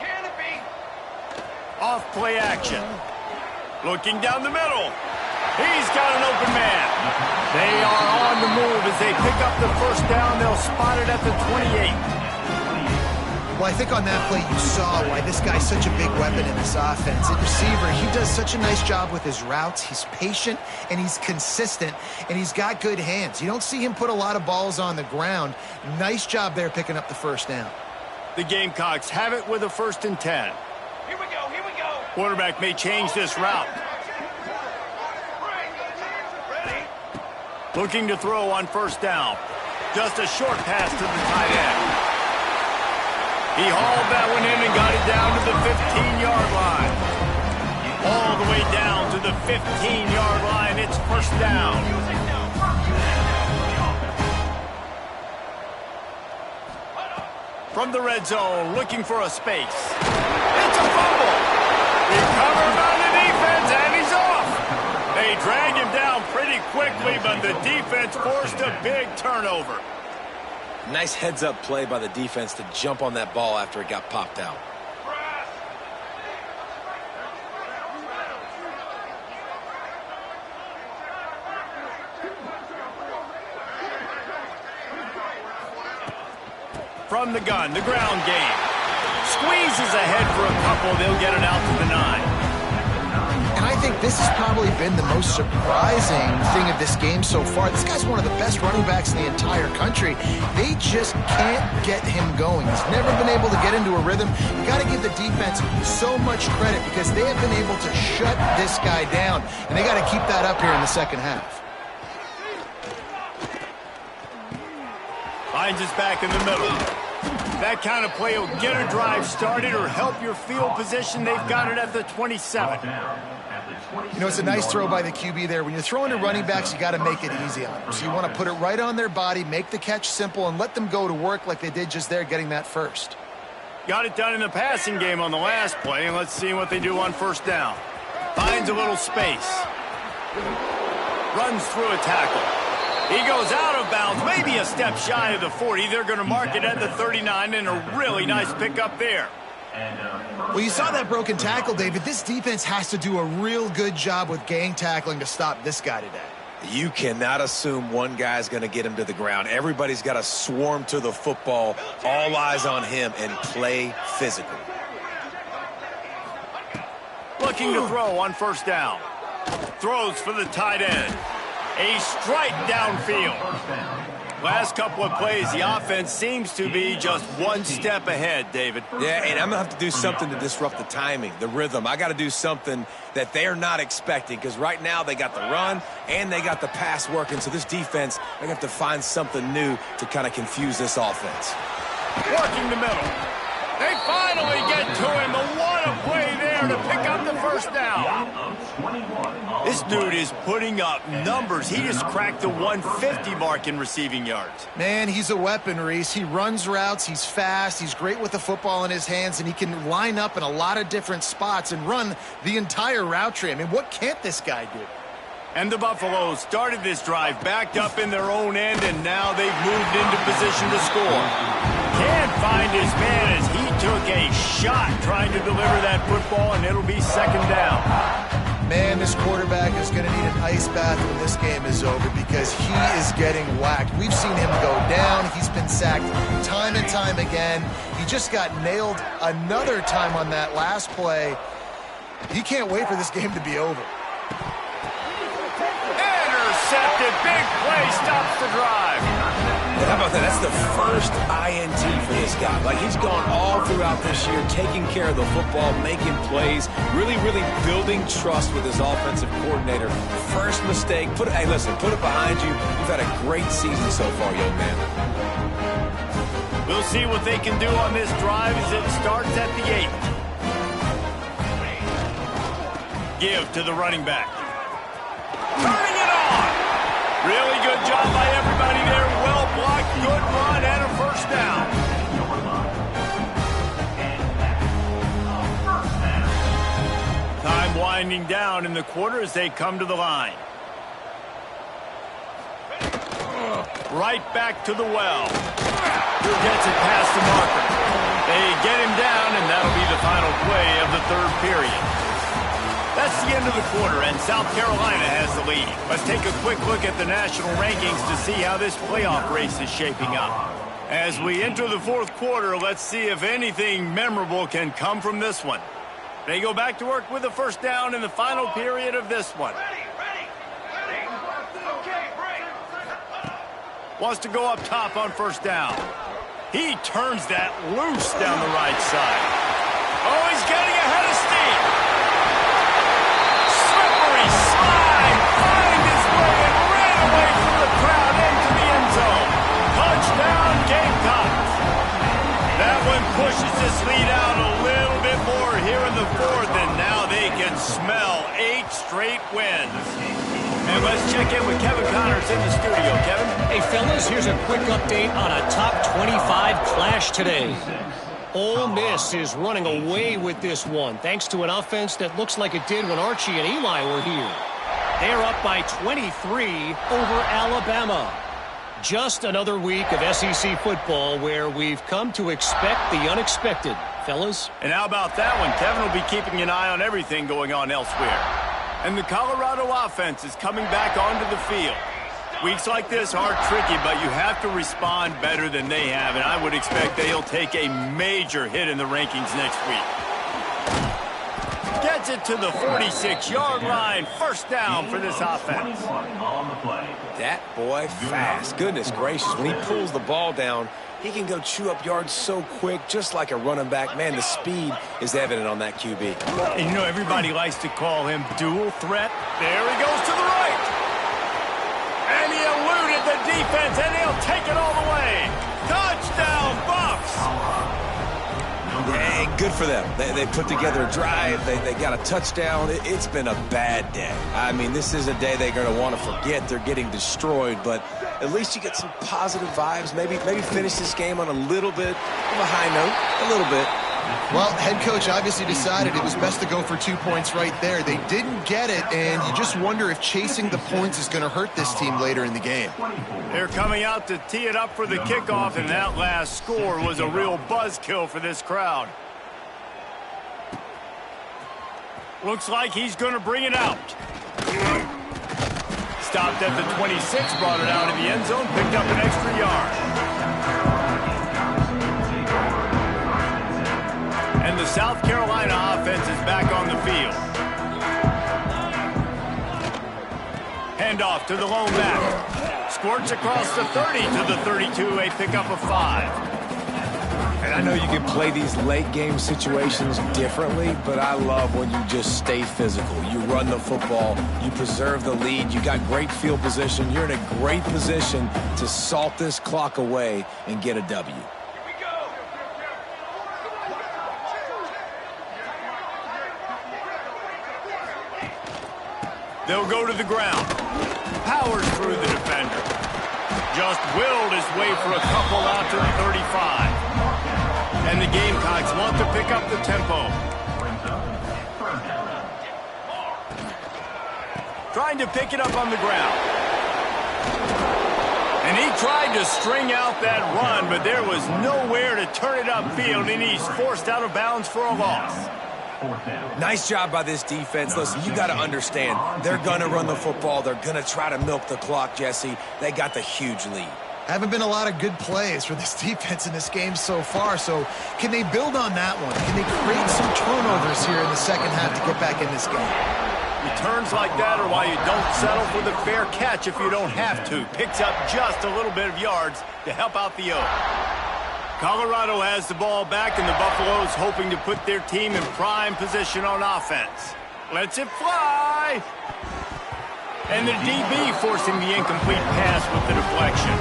Canopy. Off play action. Looking down the middle. He's got an open man. They are on the move as they pick up the first down. They'll spot it at the 28. Well, I think on that play you saw why this guy's such a big weapon in this offense. At receiver, he does such a nice job with his routes. He's patient, and he's consistent, and he's got good hands. You don't see him put a lot of balls on the ground. Nice job there picking up the first down. The Gamecocks have it with a 1st and 10. Here we go. Quarterback may change this route. Ready. Looking to throw on 1st down. Just a short pass to the tight end. He hauled that one in and got it down to the 15-yard line. All the way down to the 15-yard line. It's 1st down. From the red zone, looking for a space. It's a fumble. Recovered by the defense, and he's off. They drag him down pretty quickly, but the defense forced a big turnover. Nice heads-up play by the defense to jump on that ball after it got popped out. From the gun, the ground game. Squeezes ahead for a couple. They'll get it out to the 9. And I think this has probably been the most surprising thing of this game so far. This guy's one of the best running backs in the entire country. They just can't get him going. He's never been able to get into a rhythm. You got to give the defense so much credit because they have been able to shut this guy down. And they got to keep that up here in the second half. Finds his back in the middle. That kind of play will get a drive started or help your field position. They've got it at the 27. You know, it's a nice throw by the QB there. When you're throwing to running backs, you got to make it easy on them. So you want to put it right on their body, make the catch simple, and let them go to work like they did just there, getting that first. Got it done in the passing game on the last play, and let's see what they do on 1st down. Finds a little space. Runs through a tackle. He goes out of bounds, maybe a step shy of the 40. They're going to mark it at the 39, and a really nice pickup there. Well, you saw that broken tackle, David. This defense has to do a real good job with gang tackling to stop this guy today. You cannot assume one guy's going to get him to the ground. Everybody's got to swarm to the football, all eyes on him, and play physical. Looking to throw on 1st down. Throws for the tight end. A strike downfield. Last couple of plays, the offense seems to be just one step ahead, David. Yeah, and I'm going to have to do something to disrupt the timing, the rhythm. I got to do something that they're not expecting because right now they got the run and they got the pass working. So this defense, they're going to have to find something new to kind of confuse this offense. Working the middle. They finally get to him. What a play there to pick up the 1st down. This dude is putting up numbers. He just cracked the 150 mark in receiving yards. Man, he's a weapon, Reese. He runs routes, he's fast, he's great with the football in his hands, and he can line up in a lot of different spots and run the entire route tree. I mean, what can't this guy do? And the Buffaloes started this drive backed up in their own end, and now they've moved into position to score. Can't find his man as he took a shot trying to deliver that football, and it'll be 2nd down. Man, this quarterback is going to need an ice bath when this game is over because he is getting whacked. We've seen him go down. He's been sacked time and time again. He just got nailed another time on that last play. He can't wait for this game to be over. Intercepted. Big play stops the drive. How about that? That's the first INT for this guy. Like, he's gone all throughout this year, taking care of the football, making plays, really, really building trust with his offensive coordinator. First mistake. Hey, listen, put it behind you. You've had a great season so far, young man. We'll see what they can do on this drive as it starts at the 8. Give to the running back. Turning it on. Really good job by everybody there. Well blocked, good run, and a first down. Time winding down in the quarter as they come to the line. Right back to the well. Gets it past the marker. They get him down, and that'll be the final play of the third period. That's the end of the quarter, and South Carolina has the lead. Let's take a quick look at the national rankings to see how this playoff race is shaping up. As we enter the fourth quarter, let's see if anything memorable can come from this one. They go back to work with a first down in the final period of this one. Wants to go up top on first down. He turns that loose down the right side. Oh, he's getting ahead of steam. Slippery slide, find his way and ran away from the crowd into the end zone. Touchdown, Gamecocks. That one pushes this lead out a little bit more here in the fourth, and now they can smell 8 straight wins. And let's check in with Kevin Connors in the studio. Kevin? Hey, fellas, here's a quick update on a top 25 clash today. Ole Miss is running away with this one, thanks to an offense that looks like it did when Archie and Eli were here. They're up by 23 over Alabama. Just another week of SEC football where we've come to expect the unexpected, fellas. And how about that one? Kevin will be keeping an eye on everything going on elsewhere. And the Colorado offense is coming back onto the field. Weeks like this are tricky, but you have to respond better than they have, and I would expect they'll take a major hit in the rankings next week. Gets it to the 46-yard line. First down for this offense. That boy fast. Goodness gracious, when he pulls the ball down, he can go chew up yards so quick, just like a running back. Man, the speed is evident on that QB. And you know, everybody likes to call him dual threat. There he goes to the right. And he eluded the defense, and he'll take it all the way. Touchdown, Buffs! Hey, good for them. They put together a drive. They got a touchdown. It's been a bad day. I mean, this is a day they're going to want to forget. They're getting destroyed, but at least you get some positive vibes. Maybe finish this game on a little bit of a high note, a little bit. Well, head coach obviously decided it was best to go for 2 points right there. They didn't get it, and you just wonder if chasing the points is going to hurt this team later in the game. They're coming out to tee it up for the kickoff, and that last score was a real buzzkill for this crowd. Looks like he's going to bring it out. Stopped at the 26, brought it out of the end zone, picked up an extra yard. And the South Carolina offense is back on the field. Handoff to the lone back. Squirts across the 30 to the 32, a pickup of 5. And I know you can play these late game situations differently, but I love when you just stay physical. You run the football, you preserve the lead, you got great field position, you're in a great position to salt this clock away and get a W. They'll go to the ground. Powers through the defender. Just willed his way for a couple out to the 35. And the Gamecocks want to pick up the tempo. Trying to pick it up on the ground. And he tried to string out that run, but there was nowhere to turn it upfield, and he's forced out of bounds for a loss. Nice job by this defense. Listen, you got to understand, they're going to run the football. They're going to try to milk the clock, Jesse. They got the huge lead. Haven't been a lot of good plays for this defense in this game so far, so can they build on that one? Can they create some turnovers here in the second half to get back in this game? Returns like that are why you don't settle for the fair catch if you don't have to. Picks up just a little bit of yards to help out the O. Colorado has the ball back, and the Buffaloes hoping to put their team in prime position on offense. Lets it fly! And the DB forcing the incomplete pass with the deflection.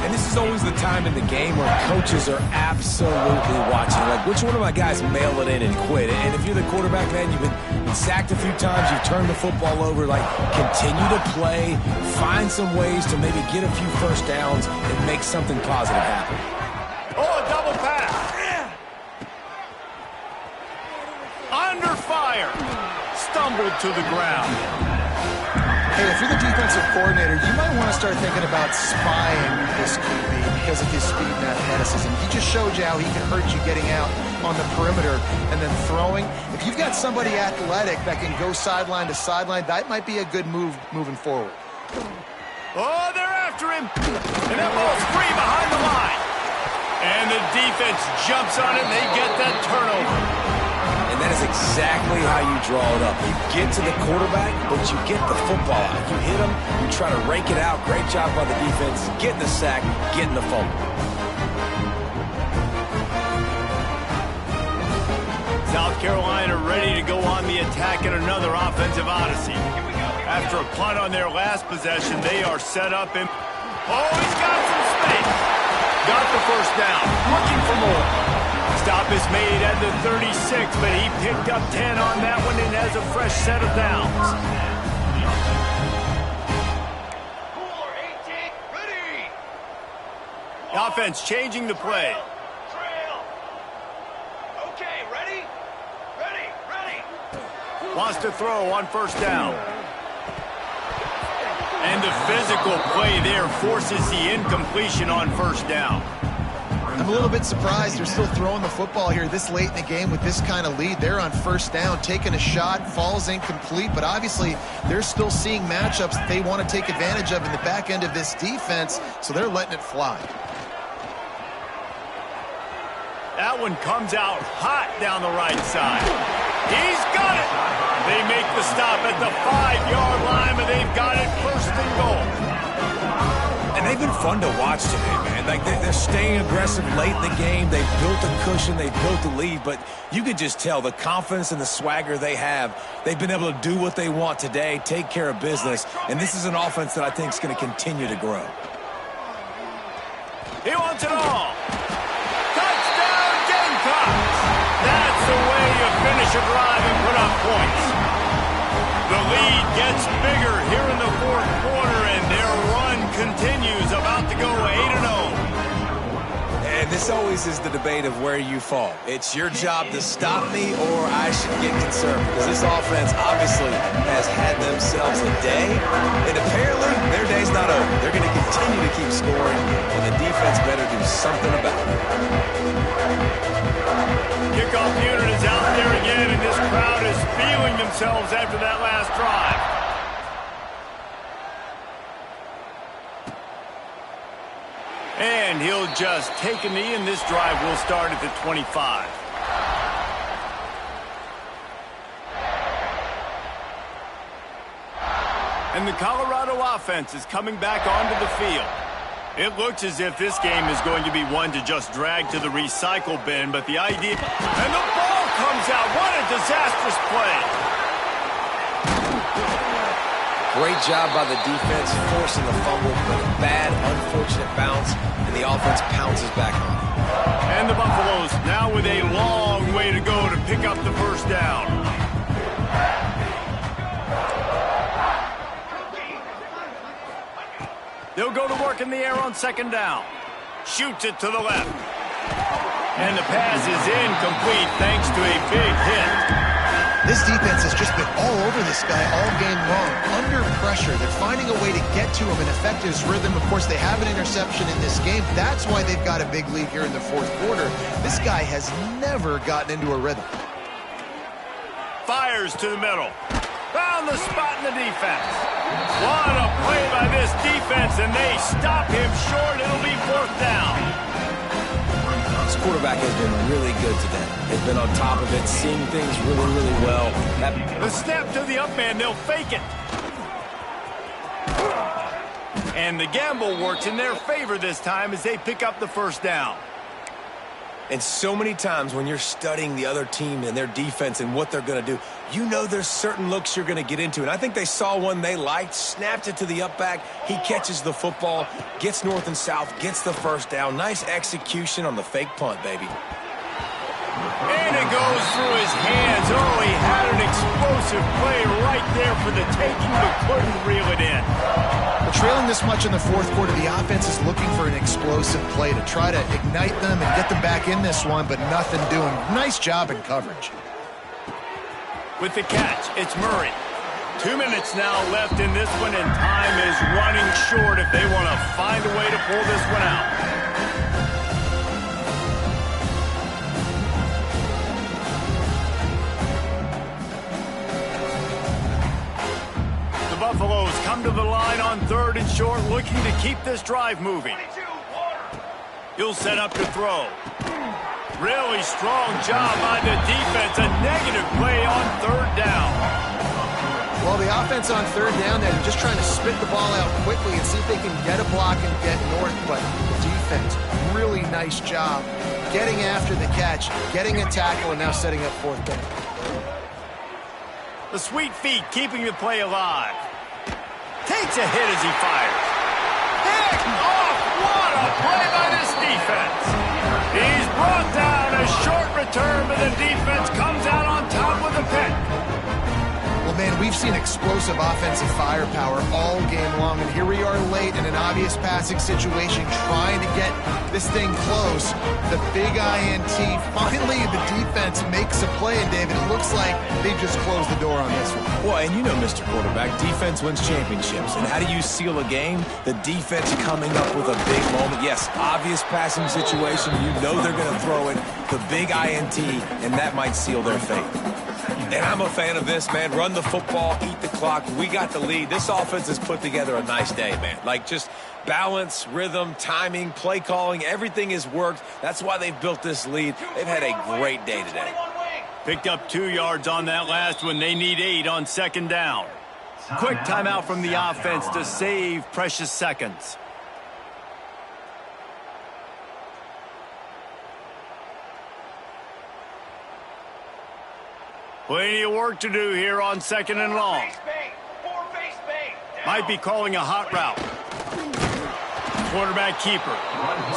And this is is always the time in the game where coaches are absolutely watching. Like, which one of my guys mail it in and quit? And if you're the quarterback, man, you've been sacked a few times, you've turned the football over, like, continue to play, find some ways to maybe get a few first downs and make something positive happen. Oh, a double pass. Under fire. Stumbled to the ground. Hey, if you're the defensive coordinator, you might want to start thinking about spying this QB because of his speed and athleticism. He just showed you how he can hurt you getting out on the perimeter and then throwing. If you've got somebody athletic that can go sideline to sideline, that might be a good move moving forward. Oh, they're after him. And that ball's free behind the line. And the defense jumps on it, and they get that turnover. And that is exactly how you draw it up. You get to the quarterback, but you get the football out. You hit him, you try to rake it out. Great job by the defense. Getting the sack, getting the fumble. South Carolina ready to go on the attack in another offensive odyssey. After a punt on their last possession, they are set up in... Oh, he's got some space. Got the first down. Looking for more. Stop is made at the 36, but he picked up 10 on that one and has a fresh set of downs. Cooler 18, ready. The offense changing the play. Trail. Okay, ready? Ready. Wants to throw on first down. And the physical play there forces the incompletion on first down. I'm a little bit surprised they're still throwing the football here this late in the game with this kind of lead. They're on first down, taking a shot, falls incomplete, but obviously they're still seeing matchups that they want to take advantage of in the back end of this defense, so they're letting it fly. That one comes out hot down the right side. He's got it! They make the stop at the 5-yard line, but they've got it first and goal. And they've been fun to watch today, man. Like, they're staying aggressive late in the game. They've built a cushion. They've built a lead. But you could just tell the confidence and the swagger they have. They've been able to do what they want today, take care of business. And this is an offense that I think is going to continue to grow. He wants it all. Touchdown, Gamecocks! That's the way you finish a drive and put up points. The lead gets bigger here in the fourth quarter, and their run continues, about to go 8-0. And this always is the debate of where you fall. It's your job to stop me, or I should get concerned, because this offense obviously has had themselves a day, and apparently their day's not over. They're going to continue to keep scoring, and the defense better do something about it. Kickoff unit is out there again, and this crowd is feeling themselves after that last drive. And he'll just take a knee, and this drive will start at the 25. And the Colorado offense is coming back onto the field. It looks as if this game is going to be one to just drag to the recycle bin, but the idea... And the ball comes out. What a disastrous play. Great job by the defense, forcing the fumble, but a bad, unfortunate bounce, and the offense pounces back on it. And the Buffaloes now with a long way to go to pick up the first down. They'll go to work in the air on second down. Shoots it to the left. And the pass is incomplete thanks to a big hit. This defense has just been all over this guy all game long. Under pressure, they're finding a way to get to him and affect his rhythm. Of course, they have an interception in this game. That's why they've got a big lead here in the fourth quarter. This guy has never gotten into a rhythm. Fires to the middle. Found the spot in the defense. What a play by this defense, and they stop him short. It'll be fourth down. This quarterback has been really good today. They've been on top of it, seeing things really, really well. The snap to the up man, they'll fake it. And the gamble works in their favor this time as they pick up the first down. And so many times when you're studying the other team and their defense and what they're going to do, you know there's certain looks you're going to get into. And I think they saw one they liked, snapped it to the up back. He catches the football, gets north and south, gets the first down. Nice execution on the fake punt, baby. And it goes through his hands. Oh, he had an explosive play right there for the taking, but couldn't reel it in. Well, trailing this much in the fourth quarter, the offense is looking for an explosive play to try to ignite them and get them back in this one, but nothing doing. Nice job in coverage. With the catch, it's Murray. 2 minutes now left in this one, and time is running short if they want to find a way to pull this one out. The Buffaloes come to the line on 3rd and short, looking to keep this drive moving. He'll set up to throw. Really strong job by the defense. A negative play on 3rd down. Well, the offense on 3rd down, they're just trying to spit the ball out quickly and see if they can get a block and get north. But the defense, really nice job getting after the catch, getting a tackle, and now setting up 4th down. The sweet feet keeping the play alive. Takes a hit as he fires. Picked off! What a play by this defense. He's brought down. A short return, but the defense comes out on top with a pick. Well, man, we've seen explosive offensive firepower all game long, and here we are late in an obvious passing situation trying to get this thing close. The big INT, finally the defense makes a play, and David, it looks like they just closed the door on this one. Well, and you know, Mr. Quarterback, defense wins championships. And how do you seal a game? The defense coming up with a big moment. Yes, obvious passing situation. You know they're going to throw it. The big INT, and that might seal their fate. And I'm a fan of this, man. Run the football, eat the clock. We got the lead. This offense has put together a nice day, man. Like, just balance, rhythm, timing, play calling, everything has worked. That's why they've built this lead. They've had a great day today. Picked up 2 yards on that last one. They need 8 on 2nd down. Quick timeout from the offense to save precious seconds. Plenty of work to do here on 2nd and long. Might be calling a hot route. Quarterback keeper.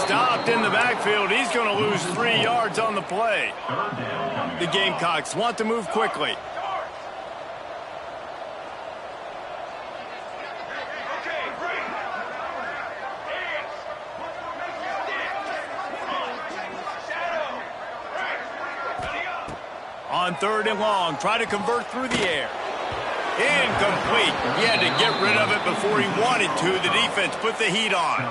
Stopped in the backfield. He's going to lose 3 yards on the play. The Gamecocks want to move quickly. On 3rd and long, try to convert through the air. Incomplete. He had to get rid of it before he wanted to. The defense put the heat on.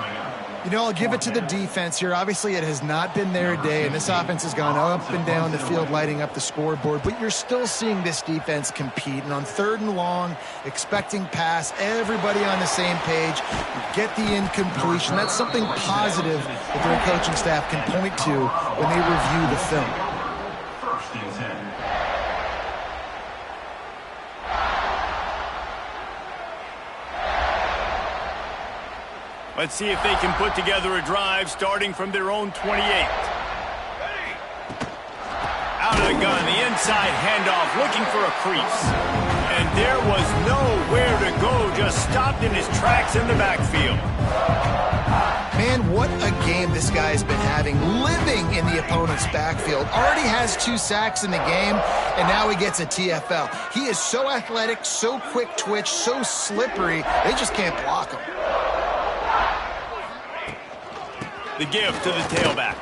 You know, I'll give it to the defense here. Obviously, it has not been their day, and this offense has gone up and down the field, lighting up the scoreboard. But you're still seeing this defense compete. And on 3rd and long, expecting pass, everybody on the same page, get the incompletion. That's something positive that their coaching staff can point to when they review the film. 1st and 10. Let's see if they can put together a drive starting from their own 28. Out of the gun, the inside handoff, looking for a crease. And there was nowhere to go, just stopped in his tracks in the backfield. Man, what a game this guy has been having, living in the opponent's backfield. Already has 2 sacks in the game, and now he gets a TFL. He is so athletic, so quick twitch, so slippery, they just can't block him. The give to the tailback.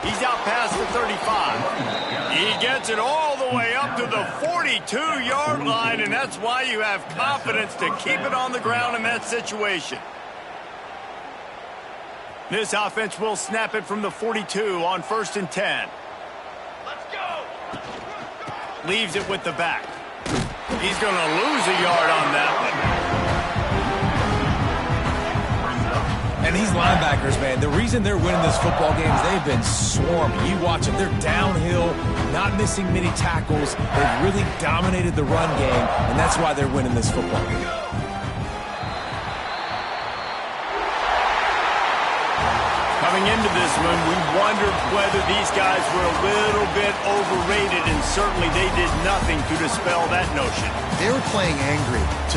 He's out past the 35. He gets it all the way up to the 42-yard line, and that's why you have confidence to keep it on the ground in that situation. This offense will snap it from the 42 on 1st and 10. Let's go. Leaves it with the back. He's going to lose a yard on that one. And these linebackers, man, the reason they're winning this football game is they've been swarming. You watch them. They're downhill, not missing many tackles. They've really dominated the run game, and that's why they're winning this football game. Coming Going into this one, we wondered whether these guys were a little bit overrated, and certainly they did nothing to dispel that notion. They were playing angry today.